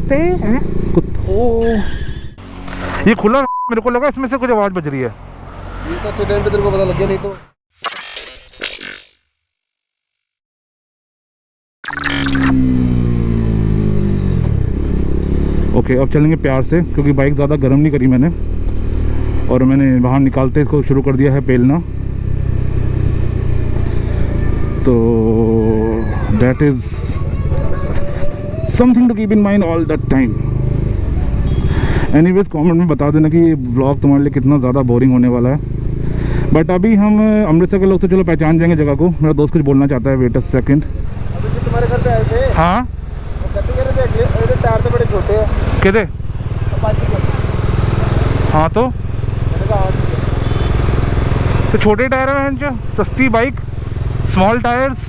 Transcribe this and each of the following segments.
कुत्ते हैं ओ, ये खुला मेरे को लगा इसमें से कुछ आवाज़ बज रही है। ये तो एक्सीडेंट तेरे को पता लग गया नहीं तो। ओके अब चलेंगे प्यार से, क्योंकि बाइक ज़्यादा गर्म नहीं करी मैंने, और मैंने बाहर निकालते इसको शुरू कर दिया है पेलना। तो that is something to keep in mind all that time. Anyways comment में बता देना कि ये व्लॉग तुम्हारे लिए कितना ज़्यादा बोरिंग होने वाला है। बट अभी हम अमृतसर के लोग तो चलो पहचान जाएंगे जगह को। मेरा दोस्त कुछ बोलना चाहता है, वेट अ सेकंड। अभी जो तुम्हारे घर पे आए थे, हाँ वो कहते कह रहे थे अरे टायर तो बड़े छोटे हैं। कहते हाँ तो छोटे टायर हैं जो सस्ती बाइक, स्मॉल टायर्स।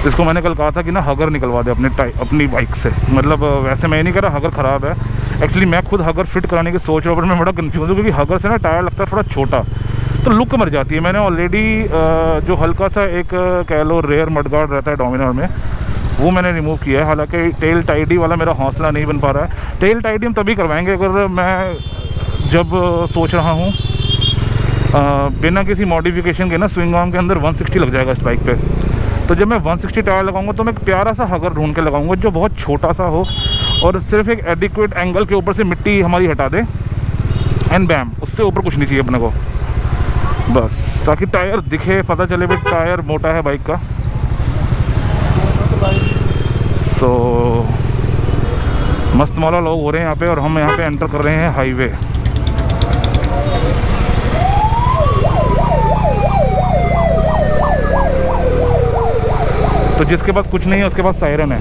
इसको मैंने कल कहा था कि ना हगर निकलवा दे अपनी बाइक से। मतलब वैसे मैं नहीं कर रहा, हगर ख़राब है एक्चुअली। मैं खुद हगर फिट कराने की सोच रहा हूँ, पर मैं बड़ा कंफ्यूज हूँ क्योंकि हगर से ना टायर लगता है थोड़ा छोटा, तो लुक मर जाती है। मैंने ऑलरेडी जो हल्का सा एक कह लो रेयर मडगार्ड रहता है डोमिनार में, वो मैंने रिमूव किया है। हालांकि टेल टाइडी वाला मेरा हौसला नहीं बन पा रहा है। टेल टाइडी हम तभी करवाएंगे अगर मैं जब सोच रहा हूँ बिना किसी मॉडिफिकेशन के ना स्विंग आर्म के अंदर 160 लग जाएगा इस बाइक पे। तो जब मैं 160 टायर लगाऊंगा तो मैं एक प्यारा सा हगर ढूंढ के लगाऊंगा जो बहुत छोटा सा हो और सिर्फ एक एडिक्वेट एंगल के ऊपर से मिट्टी हमारी हटा दे, एंड बैम, उससे ऊपर कुछ नहीं चाहिए अपने को बस, ताकि टायर दिखे, पता चले भाई टायर मोटा है बाइक का। सो मस्त मौला लोग हो रहे हैं यहाँ पे, और हम यहाँ पे एंटर कर रहे हैं हाईवे। तो जिसके पास कुछ नहीं है उसके पास सायरन है।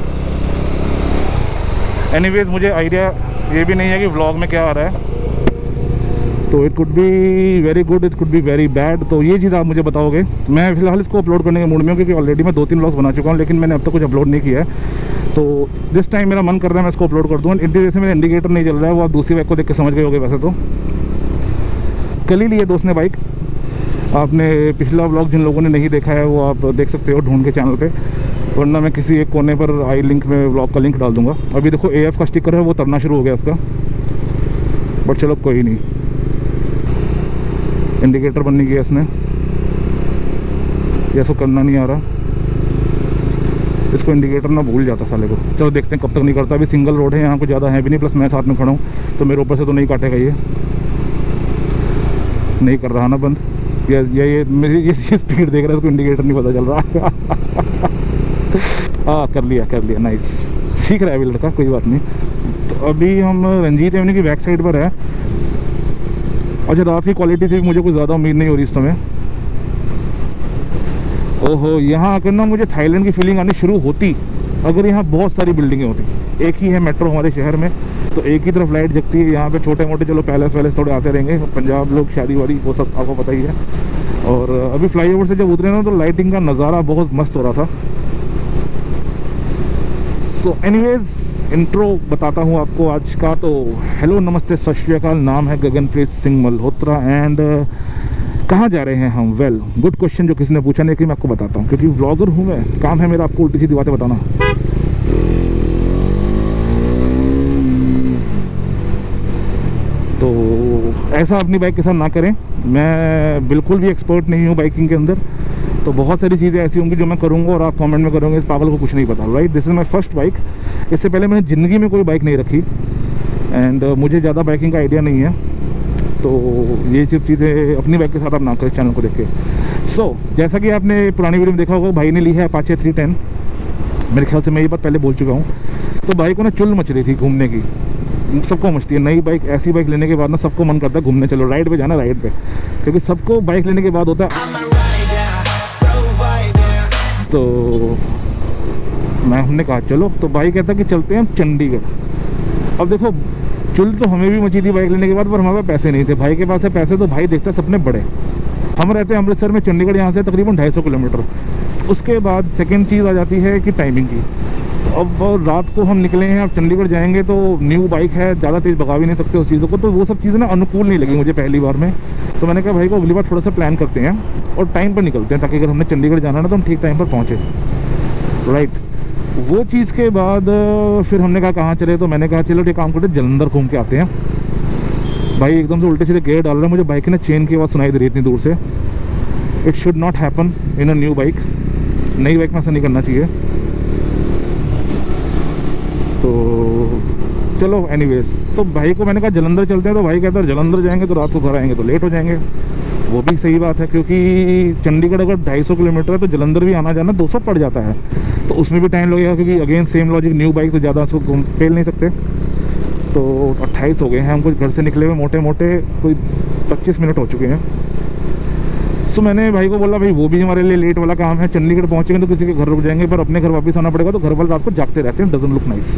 एनीवेज मुझे आइडिया ये भी नहीं है कि व्लॉग में क्या आ रहा है, तो it could be very good, it could be very bad. तो ये चीज़ आप मुझे बताओगे। मैं फिलहाल इसको अपलोड करने के मूड में हूँ क्योंकि ऑलरेडी मैं 2-3 व्लॉग्स बना चुका हूँ, लेकिन मैंने अब तक कुछ अपलोड नहीं किया है। तो दिस टाइम मेरा मन कर रहा है मैं इसको अपलोड कर दूँ। जैसे मेरा इंडिकेटर नहीं चल रहा है, वो आप दूसरी बाइक को देख के समझ गए होगे। वैसे तो कल ही लिए दोस्त ने बाइक। आपने पिछला व्लॉग जिन लोगों ने नहीं देखा है वो आप देख सकते हो ढूंढ के चैनल पे, वरना मैं किसी एक कोने पर आई लिंक में व्लॉग का लिंक डाल दूंगा। अभी देखो AF का स्टिकर है वो तरना शुरू हो गया इसका, बट चलो कोई नहीं। इंडिकेटर बनने की है इसने, ये इसको करना नहीं आ रहा, इसको इंडिकेटर ना भूल जाता साले को। चलो देखते हैं कब तक नहीं करता। अभी सिंगल रोड है यहाँ, कुछ ज़्यादा है भी नहीं, प्लस मैं साथ में खड़ा हूँ तो मेरे ऊपर से तो नहीं काटेगा। ये नहीं कर रहा ना बंद, ये मेरी ये स्पीड देख रहा है, इसको इंडिकेटर नहीं पता चल रहा। हाँ कर लिया नाइस, सीख रहा है अभी लड़का, कोई बात नहीं। तो अभी हम रंजीत एवेन्यू की बैक साइड पर है। अच्छा रात की क्वालिटी से भी मुझे कुछ ज़्यादा उम्मीद नहीं हो रही इस समय। ओहो, यहाँ आकर ना मुझे थाईलैंड की फीलिंग आनी शुरू होती अगर यहाँ बहुत सारी बिल्डिंगें होती। एक ही है मेट्रो हमारे शहर में, तो एक ही तरफ लाइट जगती है। यहाँ पे छोटे मोटे चलो पैलेस वैलेस थोड़े आते रहेंगे, पंजाब लोग शादी वादी वो सब आपको पता ही है। और अभी फ्लाईओवर से जब उतरे ना तो लाइटिंग का नज़ारा बहुत मस्त हो रहा था। सो एनीवेज इंट्रो बताता हूँ आपको आज का। तो हेलो नमस्ते सत श्री अकाल, नाम है गगनप्रीत सिंह मल्होत्रा एंड कहाँ जा रहे हैं हम? वेल गुड क्वेश्चन जो किसी ने पूछा नहीं, कि मैं आपको बताता हूँ क्योंकि व्लॉगर हूँ मैं, काम है मेरा आपको उल्टी सीधी बातें बताना। तो ऐसा अपनी बाइक के साथ ना करें। मैं बिल्कुल भी एक्सपर्ट नहीं हूँ बाइकिंग के अंदर, तो बहुत सारी चीज़ें ऐसी होंगी जो मैं करूँगा और आप कमेंट में करोगे इस पागल को कुछ नहीं पता। Right, this is my first bike. इससे पहले मैंने ज़िंदगी में कोई बाइक नहीं रखी एंड मुझे ज़्यादा बाइकिंग का आइडिया नहीं है। तो ये सब चीज़ें अपनी बाइक के साथ आप ना करें चैनल को देख के। सो जैसा कि आपने पुरानी वीडियो में देखा होगा, भाई ने ली है अपाचे 310। मेरे ख्याल से मैं ये बात पहले बोल चुका हूँ। तो भाई को ना चुल मच रही थी घूमने की, सबको मचती है नई बाइक। ऐसी बाइक लेने के बाद ना सबको मन करता है घूमने चलो, राइड पे जाना, राइड पे, क्योंकि सबको बाइक लेने के बाद होता है। तो हमने कहा चलो, तो भाई कहता कि चलते हैं हम चंडीगढ़। अब देखो चुल तो हमें भी मची थी बाइक लेने के बाद, पर हमारे पास पैसे नहीं थे। भाई के पास है पैसे, तो भाई देखता है सपने बड़े। हम रहते हैं अमृतसर में, चंडीगढ़ यहाँ से तकरीबन 250 किलोमीटर। उसके बाद सेकेंड चीज़ आ जाती है कि टाइमिंग की। तो अब रात को हम निकले हैं, अब चंडीगढ़ जाएंगे तो न्यू बाइक है, ज़्यादा तेज़ भगा भी नहीं सकते उस चीज़ों को, तो वो सब चीज़ें ना अनुकूल नहीं लगी मुझे पहली बार में। तो मैंने कहा भाई को अगली बार थोड़ा सा प्लान करते हैं और टाइम पर निकलते हैं, ताकि अगर हमने चंडीगढ़ जाना ना तो हम ठीक टाइम पर पहुँचे। राइट, वो चीज़ के बाद फिर हमने कहा कहाँ चले, तो मैंने कहा चलो एक काम करते जलंधर घूम के आते हैं। भाई एकदम से उल्टे सीधे गेयर डाल रहा है, मुझे बाइक की ना चेन की आवाज़ सुनाई दे रही इतनी दूर से। It should not happen in a new bike, नई बाइक में ऐसा नहीं करना चाहिए। तो चलो एनीवेज, तो भाई को मैंने कहा जलंधर चलते हैं, तो भाई कहता है जलंधर जाएंगे तो रात को घर आएंगे तो लेट हो जाएंगे। वो भी सही बात है, क्योंकि चंडीगढ़ अगर 250 किलोमीटर है तो जलंधर भी आना जाना 200 पड़ जाता है, तो उसमें भी टाइम लगेगा, क्योंकि again same logic, new bike तो ज़्यादा उसको घूम पेल नहीं सकते। तो 28 हो गए हैं हमको घर से निकले हुए, मोटे मोटे कोई 25 मिनट हो चुके हैं। सो मैंने भाई को बोला भाई वो भी हमारे लिए लेट वाला काम है, चंडीगढ़ पहुँचेंगे तो किसी के घर रुक जाएंगे, पर अपने घर वापस आना पड़ेगा, तो घर वाले रात को जागते रहते हैं, डजंट लुक नाइस।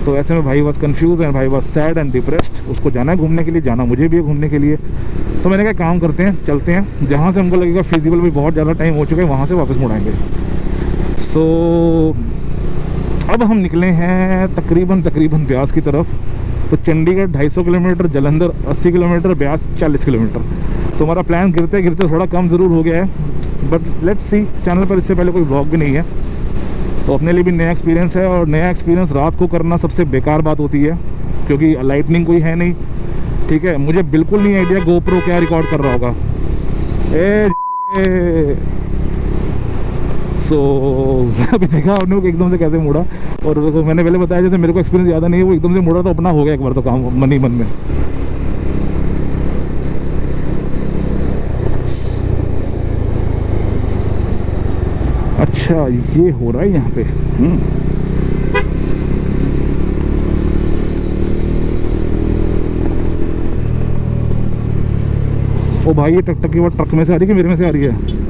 तो ऐसे में भाई वॉज कन्फ्यूज एंड भाई वॉज सैड एंड डिप्रेस्ड। उसको जाना है घूमने के लिए, जाना मुझे भी है घूमने के लिए। तो मैंने कहा काम करते हैं, चलते हैं, जहाँ से हमको लगेगा फिजिबल, भी बहुत ज़्यादा टाइम हो चुका है, वहाँ से वापस मुड़ाएंगे। सो अब हम निकले हैं तकरीबन ब्यास की तरफ। तो Chandigarh 250 kilometre, Jalandhar 80 kilometre, Beas 40 kilometre. तो हमारा प्लान गिरते गिरते थोड़ा कम ज़रूर हो गया है, बट लेट्स सी। चैनल पर इससे पहले कोई व्लॉग भी नहीं है, तो अपने लिए भी नया एक्सपीरियंस है। और नया एक्सपीरियंस रात को करना सबसे बेकार बात होती है, क्योंकि लाइटनिंग कोई है नहीं, ठीक है। मुझे बिल्कुल नहीं आइडिया गोप्रो क्या रिकॉर्ड कर रहा होगा। सो अभी देखा आपने वो एकदम से कैसे मुड़ा, और मैंने पहले बताया जैसे मेरे को एक्सपीरियंस ज़्यादा नहीं है, वो एकदम से मुड़ा तो अपना हो गया एक बार तो काम मन ही मन में। अच्छा ये हो रहा है यहाँ पे। ओ भाई ये टक की बात ट्रक में से आ रही है कि मेरे में से आ रही है?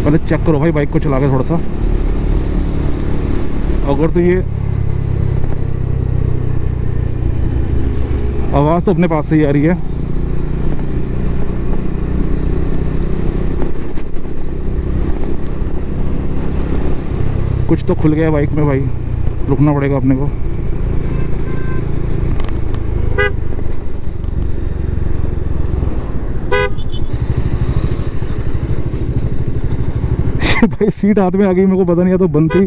पहले चेक करो भाई बाइक को चला के थोड़ा सा। अगर तो ये आवाज़ तो अपने पास से ही आ रही है। कुछ तो खुल गया बाइक में भाई, रुकना पड़ेगा अपने को। भाई सीट हाथ में आ गई, मेरे को पता नहीं, या तो बंद थी।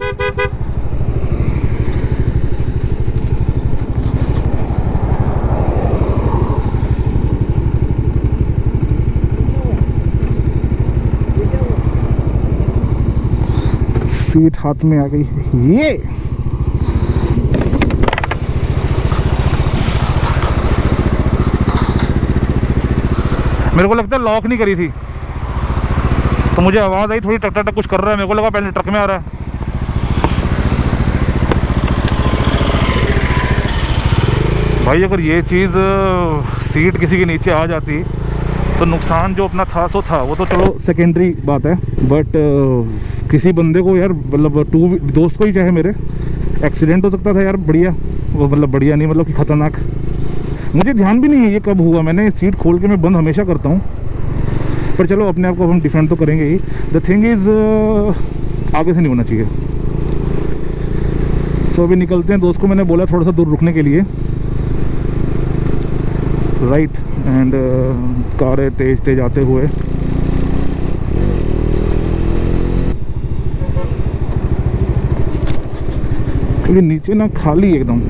सीट हाथ में आ गई ये। मेरे को लगता है लॉक नहीं करी थी, तो मुझे आवाज़ आई थोड़ी टक टक कुछ कर रहा है, मेरे को लगा पहले ट्रक में आ रहा है। भाई अगर ये चीज़ सीट किसी के नीचे आ जाती तो नुकसान जो अपना था सो था, वो तो चलो सेकेंडरी बात है, बट किसी बंदे को यार, मतलब दोस्त को ही चाहे मेरे, एक्सीडेंट हो सकता था यार। बढ़िया वो, मतलब बढ़िया नहीं, मतलब कि ख़तरनाक। मुझे ध्यान भी नहीं है ये कब हुआ, मैंने सीट खोल के मैं बंद हमेशा करता हूँ, पर चलो अपने आप को हम डिफेंड तो करेंगे ही। द थिंग इज़ आगे से नहीं होना चाहिए। सो अभी निकलते हैं। दोस्त को मैंने बोला थोड़ा सा दूर रुकने के लिए, राइट, एंड कार है तेज तेज आते हुए। क्योंकि नीचे ना खाली एकदम।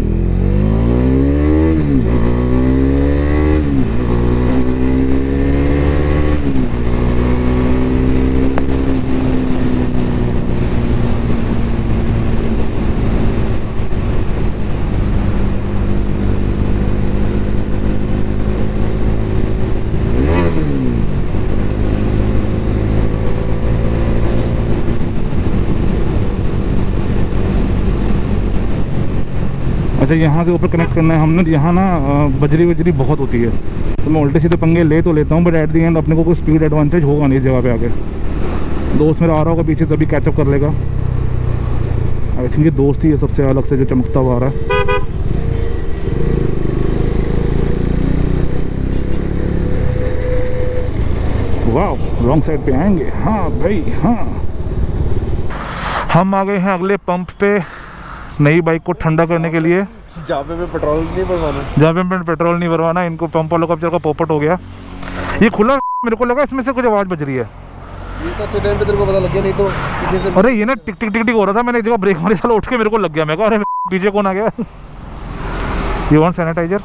अच्छा यहाँ से ऊपर कनेक्ट करना है हमने। यहाँ ना बजरी बहुत होती है, तो मैं उल्टे सीधे पंगे ले तो लेता हूँ, बट एट दी एंड अपने को कोई स्पीड एडवांटेज होगा नहीं इस जगह पे आके। दोस्त मेरा आ रहा होगा पीछे से, अभी कैचअप कर लेगा। आई थिंक ये दोस्त ही है सबसे अलग से जो चमकता हुआ आ रहा है। वाह रॉन्ग साइड पे आएंगे। हाँ भाई हाँ, हम आ गए हैं अगले पंप पे नई बाइक को ठंडा करने के लिए। जहाँ पे पेट्रोल नहीं भरवाना, जहाँ पे पेट्रोल नहीं भरवाना, इनको पंप वालों का बेचारा का पोपट हो गया। ये खुला, मेरे को लगा इसमें से कुछ आवाज़ बज रही है, ये तो एक्सीडेंट तेरे को पता लग गया, नहीं तो पीछे से अरे ये ना टिक टिक टिक टिक हो रहा था, मैंने एक जगह ब्रेक मारी, साला उठ के मेरे को लग गया। मैं कहा अरे पीछे कौन आ गया। You want sanitiser?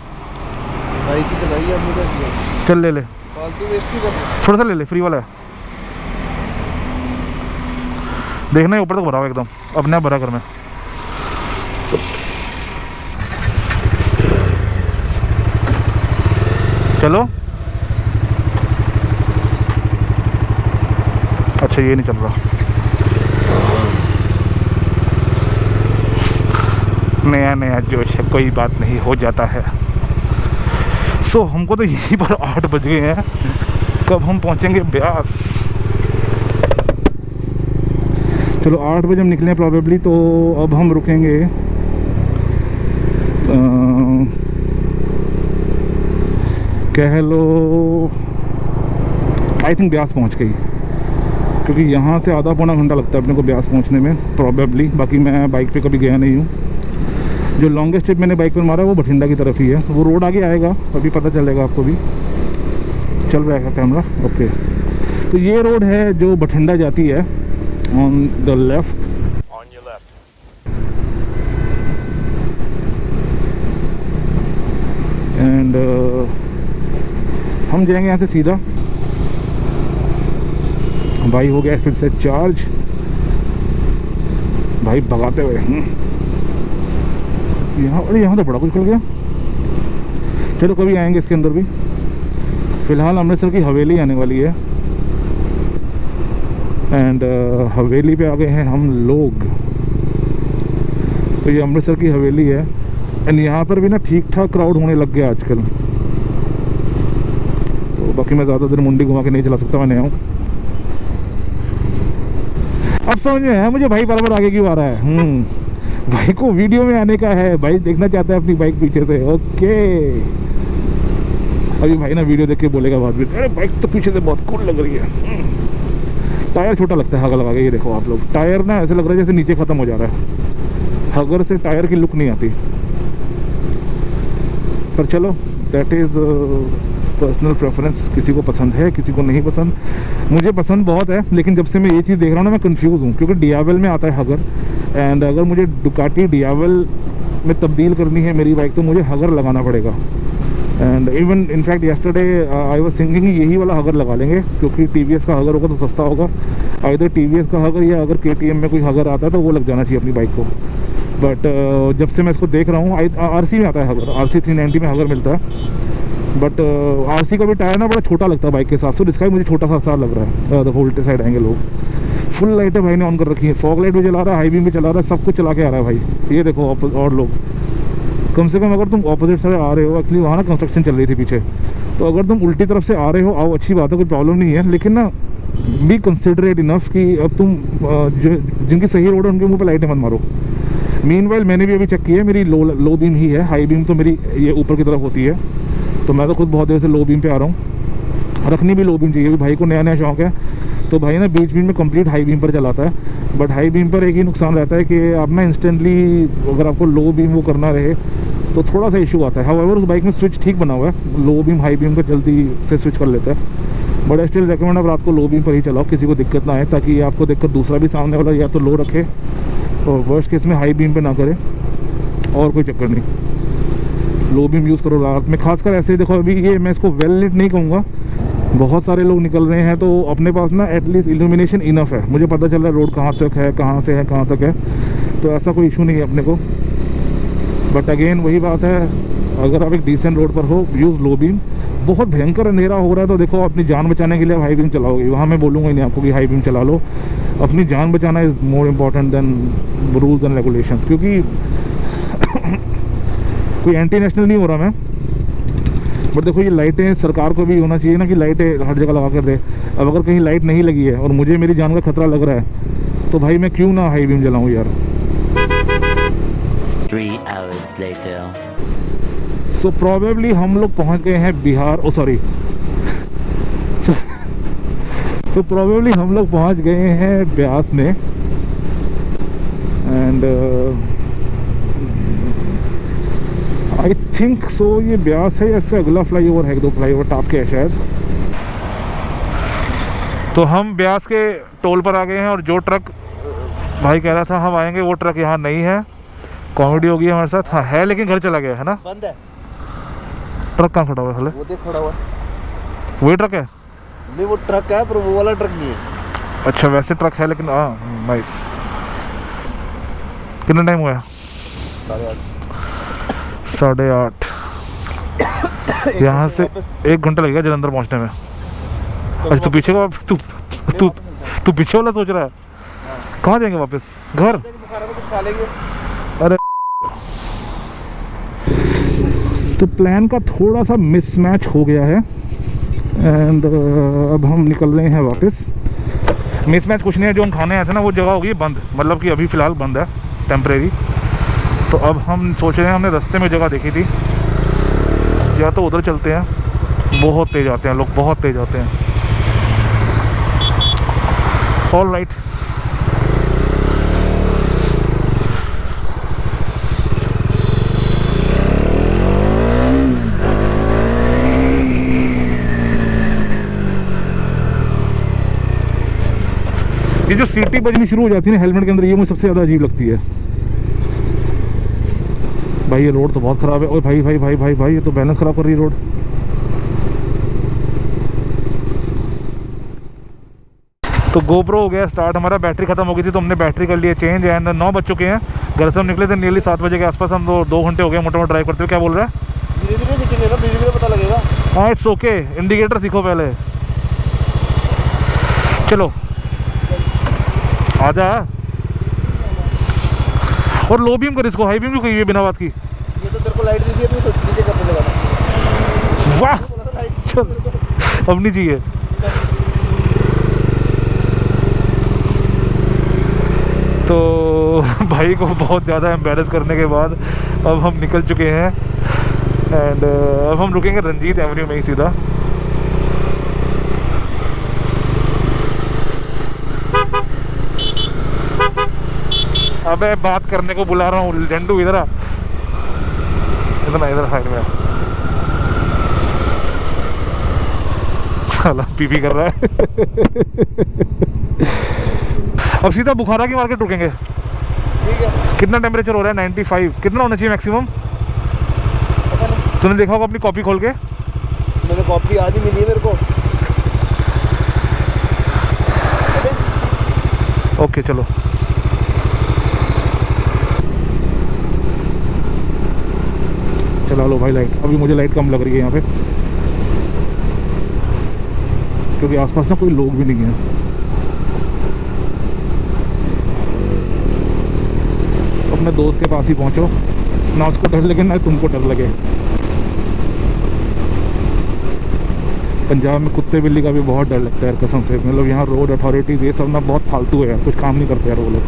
बाइक की चलाई है हमने, क्या चल ले ले, फालतू वेस्ट क्यों कर रहे हो? थोड़ा सा ले ले, फ्री वाला है। देखना है ऊपर तक भरा हुआ एकदम, अपने आप भरा कर में। चलो अच्छा ये नहीं चल रहा, नया नया जोश है, कोई बात नहीं, हो जाता है। सो हमको तो यहीं पर 8 बज गए हैं, कब हम पहुंचेंगे ब्यास। चलो 8 बजे हम निकले प्रॉबेबली, तो अब हम रुकेंगे कह लो आई थिंक ब्यास पहुंच गई, क्योंकि यहाँ से आधा पौना घंटा लगता है अपने को ब्यास पहुँचने में प्रॉबेबली। बाकी मैं बाइक पे कभी गया नहीं हूँ, जो लॉन्गेस्ट ट्रिप मैंने बाइक पर मारा है वो बठिंडा की तरफ ही है। वो रोड आगे आएगा, अभी पता चलेगा आपको भी। चल रहा है कैमरा? ओके। तो ये रोड है जो बठिंडा जाती है, ऑन द लेफ्ट। एंड हम जाएंगे यहाँ से सीधा। भाई हो गया फिर से चार्ज, भाई भगाते हुए यहाँ। अरे यहाँ तो बड़ा कुछ खुल गया। चलो कभी आएंगे इसके अंदर भी। फ़िलहाल अमृतसर की हवेली आने वाली है, एंड हवेली पे आ गए हैं हम लोग। तो ये अमृतसर की हवेली है, एंड यहाँ पर भी ना ठीक ठाक क्राउड होने लग गया आजकल। तो बाकी मैं ज़्यादा देर मुंडी घुमा के नहीं चला सकता, मैं नया हूँ। अब समझ में आया मुझे भाई बराबर आगे क्यों आ रहा है। भाई को वीडियो में आने का है, भाई देखना चाहता है अपनी बाइक पीछे से। ओके, अभी भाई ना वीडियो देख के बोलेगा बाद में, अरे बाइक तो पीछे से बहुत कूल लग रही है। टायर छोटा लगता है हगर लगा के, ये देखो आप लोग, टायर ना ऐसे लग रहा है जैसे नीचे ख़त्म हो जा रहा है। हगर से टायर की लुक नहीं आती। पर चलो, दैट इज़ पर्सनल प्रेफरेंस, किसी को पसंद है किसी को नहीं पसंद। मुझे पसंद बहुत है, लेकिन जब से मैं ये चीज़ देख रहा हूँ ना मैं कंफ्यूज हूँ, क्योंकि डियावेल में आता है हगर, एंड अगर मुझे डुकाटी डियावेल में तब्दील करनी है मेरी बाइक तो मुझे हगर लगाना पड़ेगा। And even in fact yesterday I was thinking यही वाला हगर लगा लेंगे, क्योंकि TVS का हगर होगा तो सस्ता होगा। आइदर TVS का हगर या अगर KTM में कोई हगर आता है तो वो लग जाना चाहिए अपनी बाइक को। बट जब से मैं इसको देख रहा हूँ, RC में आता है हगर, RC 390 में हगर मिलता है। बट RC का भी टायर ना बड़ा छोटा लगता है बाइक के हिसाब से, इसका भी मुझे छोटा सा लग रहा है। देखो उल्टे साइड आएंगे लोग। फुल लाइटें भाई ने ऑन कर रखी है, फॉग लाइट भी चला रहा है, हाई बीम भी चला रहा है, सब कुछ चला के आ रहा है भाई। ये देखो और लोग, कम से कम अगर तुम ऑपोजिट साइड आ रहे हो, एक्चुअली वहाँ ना कंस्ट्रक्शन चल रही थी पीछे, तो अगर तुम उल्टी तरफ से आ रहे हो आओ, अच्छी बात है, कोई प्रॉब्लम नहीं है। लेकिन ना बी कंसिडरेट इनफ कि अब तुम जिनकी सही रोड है उनके मुँह पर लाइटें मत मारो। मीनवाइल मैंने भी अभी चेक किया है, मेरी लो बीम ही है, हाई बीम तो मेरी ये ऊपर की तरफ होती है। तो मैं तो खुद बहुत देर से लो बीम पे आ रहा हूँ। रखनी भी लो बीम चाहिए, भाई को नया नया शौक है, तो भाई ना बीच बीच में कंप्लीट हाई बीम पर चलाता है। बट हाई बीम पर एक ही नुकसान रहता है कि आप ना इंस्टेंटली अगर आपको लो बीम वो करना रहे तो थोड़ा सा इशू आता है। हाउएवर उस बाइक में स्विच ठीक बना हुआ है, लो बीम हाई बीम पर जल्दी से स्विच कर लेता है। बट स्टिल रिकमेंड आप रात को लो बीम पर ही चलाओ, किसी को दिक्कत ना आए, ताकि आपको दिक्कत दूसरा भी सामने वाला या तो लो रखे और वर्स्ट केस में हाई बीम पे ना करे, और कोई चक्कर नहीं। लो बीम यूज़ करो रात में, खासकर ऐसे। देखो अभी ये मैं इसको वेल लिट नहीं कहूँगा, बहुत सारे लोग निकल रहे हैं, तो अपने पास ना एटलीस्ट इल्यूमिनेशन इनफ है, मुझे पता चल रहा है रोड कहाँ तक है, कहाँ से है कहाँ तक है, तो ऐसा कोई इशू नहीं है अपने को। बट अगेन वही बात है, अगर आप एक डिसेंट रोड पर हो यूज़ लो बीम। बहुत भयंकर अंधेरा हो रहा है तो देखो अपनी जान बचाने के लिए हाई बीम चलाओगे, वहाँ मैं बोलूँगा ही नहीं आपको कि हाई बीम चला लो। अपनी जान बचाना is more important than rules and regulations, क्योंकि कोई एंटी नेशनल नहीं हो रहा मैं। बट देखो ये लाइटें सरकार को भी होना चाहिए ना कि लाइटें हर जगह लगा कर दे। अब अगर कहीं लाइट नहीं लगी है और मुझे मेरी जान का खतरा लग रहा है तो भाई मैं क्यों ना हाई बीम जलाऊं यार। 3 hours later. सो प्रोबेबली हम लोग पहुंच गए हैं बिहार, ओ सॉरी, सो प्रोबेबली हम लोग पहुंच गए हैं ब्यास में। एंड आई थिंक सो ये ब्यास है या इससे अगला फ्लाई ओवर है, 2 फ्लाई ओवर टाप के है शायद। तो हम ब्यास के टोल पर आ गए हैं और जो ट्रक भाई कह रहा था हम आएंगे वो ट्रक यहाँ नहीं है। कॉमेडी हो गई हमारे साथ। हाँ है लेकिन घर चला गया है ना। बंद है। ट्रक कहाँ खड़ा हुआ है? वो देख खड़ा हुआ है। वही ट्रक है? नहीं वो ट्रक है पर वो वाला ट्रक नहीं है। अच्छा वैसे ट्रक है लेकिन हाँ नाइस। कितना टाइम हुआ है? 8:30। यहाँ से 1 घंटा लगेगा जलंधर पहुँचने में। अच्छा तू पीछे का तू पीछे वाला सोच रहा है? कहाँ जाएंगे वापस? घर? कुछ खा लेंगे। अरे तो प्लान का थोड़ा सा मिसमैच हो गया है एंड अब हम निकल रहे हैं वापस। मिसमैच कुछ नहीं है, जो हम खाने आए थे ना वो जगह होगी बंद, मतलब कि अभी फ़िलहाल बंद है टेम्परेरी। तो अब हम सोच रहे हैं, हमने रास्ते में जगह देखी थी, या तो उधर चलते हैं। बहुत तेज़ आते हैं लोग, बहुत तेज़ आते हैं। All right. ये जो सीटी बजनी शुरू हो जाती है ना हेलमेट के अंदर, ये मुझे सबसे ज़्यादा अजीब लगती है। भाई ये रोड तो बहुत ख़राब है। ओए भाई भाई भाई भाई भाई ये तो बैलेंस ख़राब कर रही है रोड। तो गोप्रो हो गया स्टार्ट हमारा। बैटरी ख़त्म हो गई थी तो हमने बैटरी कर लिया चेंज एंड 9 बज चुके हैं। घर से हम निकले थे नियरली 7 बजे के आसपास। हम 2 घंटे हो गए मोटा मोटा ड्राइव करते हुए। क्या बोल रहा है? धीरे धीरे सीखेंगे ना, धीरे धीरे पता लगेगा। हाँ इट्स ओके। इंडिकेटर सीखो पहले। चलो आजा। और लो बीम कर इसको, हाई बीम क्यों कही है बिना बात की? ये तो तेरे को लाइट दी थी अपनी नीचे करने लगा था। वाह चल अब नहीं चाहिए। तो भाई को बहुत ज़्यादा एम्बेरस करने के बाद अब हम निकल चुके हैं एंड अब हम रुकेंगे रंजीत एवेन्यू में ही सीधा। अबे बात करने को बुला रहा हूँ झंडू, इधर आ। इधर साइड में साला पीपी कर रहा है। अब सीधा बुखारा की मार्केट रुकेंगे। ठीक है। कितना टेम्परेचर हो रहा है? 95। कितना होना चाहिए मैक्सिमम? तूने देखा होगा अपनी कॉपी खोल के? मैंने कॉपी आज ही मिली है मेरे को। ओके चलो। चला लो भाई लाइट। अभी मुझे लाइट कम लग रही है यहाँ पे क्योंकि आसपास ना कोई लोग भी नहीं है। अपने दोस्त के पास ही पहुँचो ना, उसको डर लगे ना तुमको डर लगे। पंजाब में कुत्ते बिल्ली का भी बहुत डर लगता है कसम से। मतलब यहाँ रोड अथॉरिटीज़ ये सब ना बहुत फालतू है, कुछ काम नहीं करते यार वो लोग।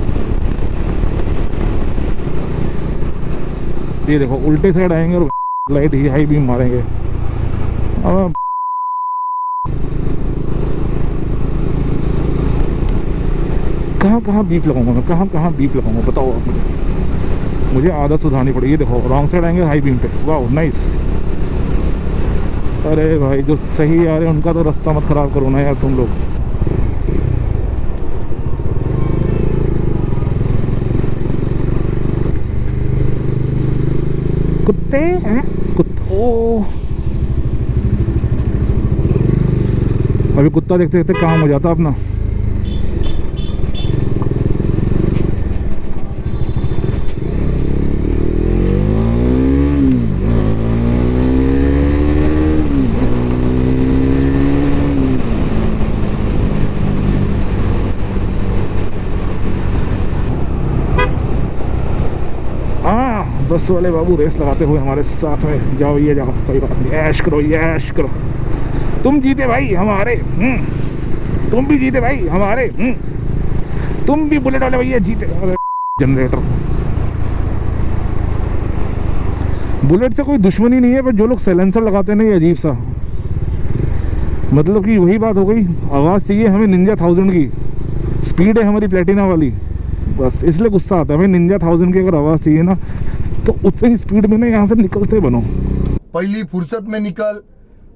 ये देखो उल्टे साइड आएंगे और लाइट ही हाई बीम मारेंगे। अब कहाँ बीप लगाऊंगा मैं? कहाँ बीप लगाऊंगा बताओ आप मुझे आदत सुधारनी पड़ेगी। ये देखो रॉन्ग साइड आएंगे हाई बीम पे। वाह नाइस। अरे भाई जो सही आ रहे हैं उनका तो रास्ता मत ख़राब करो ना यार तुम लोग। कुत्ते हैं ओ। अभी कुत्ता देखते देखते काम हो जाता अपना। बस वाले बाबू रेस लगाते हुए हमारे साथ में। जाओ ये जाओ, कोई बात नहीं, ऐश करो ये ऐश करो। तुम जीते भाई हमारे, तुम भी जीते भाई हमारे, तुम भी बुलेट वाले भैया जीते। जनरेटर बुलेट से कोई दुश्मनी नहीं है, पर जो लोग साइलेंसर लगाते हैं ना ये अजीब सा, मतलब कि वही बात हो गई। आवाज़ चाहिए हमें निंजा 1000 की, स्पीड है हमारी प्लेटिना वाली, बस इसलिए गुस्सा आता है भाई। निंजा 1000 की अगर आवाज़ चाहिए ना तो उतनी स्पीड में ना यहाँ से निकलते बनो। पहली फुर्सत में निकल,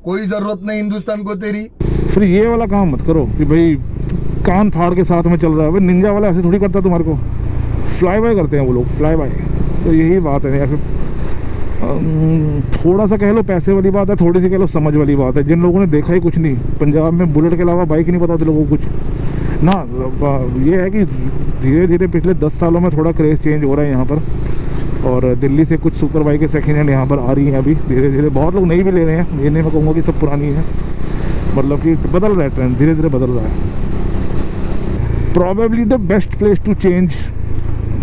कोई जरूरत नहीं हिंदुस्तान को तेरी। फिर ये वाला काम मत करो कि भाई कान फाड़ के साथ में चल रहा है। भाई निंजा वाला ऐसे थोड़ी करता तुम्हारे को, फ्लाई बाय करते हैं वो लोग, फ्लाई बाय। तो यही बात है। या फिर थोड़ा सा कह लो पैसे वाली बात है, थोड़ी सी कह लो समझ वाली बात है। जिन लोगों ने देखा ही कुछ नहीं, पंजाब में बुलेट के अलावा बाइक ही नहीं पता होती लोगों को कुछ ना। ये है कि धीरे धीरे पिछले 10 सालों में थोड़ा क्रेज़ चेंज हो रहा है यहाँ पर, और दिल्ली से कुछ सुपर बाइकें सेकेंड हैंड यहाँ पर आ रही हैं अभी धीरे धीरे। बहुत लोग नई भी ले रहे हैं, ये नहीं मैं कहूँगा कि सब पुरानी है, मतलब कि बदल रहा है ट्रेंड, धीरे धीरे बदल रहा है। Probably the best place to change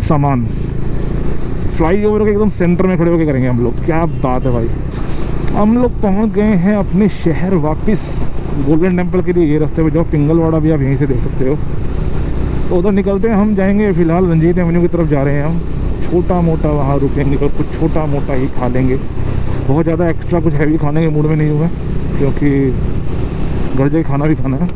सामान, फ्लाई ओवर के एकदम सेंटर में खड़े होकर करेंगे हम लोग। क्या बात है भाई। हम लोग पहुंच गए हैं अपने शहर वापस। गोल्डन टेम्पल के लिए ये रास्ते पे जाओ, पिंगलवाड़ा भी आप यहीं से देख सकते हो। तो उधर निकलते हैं, हम जाएंगे फ़िलहाल रंजीत एवेन्यू की तरफ जा रहे हैं हम। छोटा मोटा वहाँ रुकेंगे और कुछ छोटा मोटा ही खा लेंगे। बहुत ज़्यादा एक्स्ट्रा कुछ हैवी खाने के मूड में नहीं हूँ मैं, क्योंकि घर जाके खाना भी खाना है।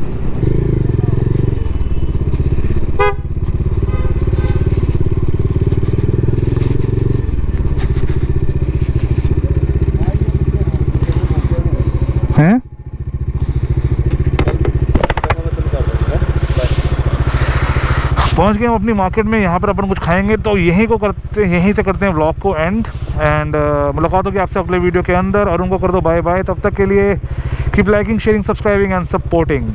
हैं पहुंच गए हम अपनी मार्केट में। यहाँ पर अपन कुछ खाएंगे, तो यहीं से करते हैं व्लॉग को एंड मुलाकात होगी आपसे अगले वीडियो के अंदर। और उनको कर दो बाय बाय। तब तक के लिए keep liking, sharing, subscribing and supporting.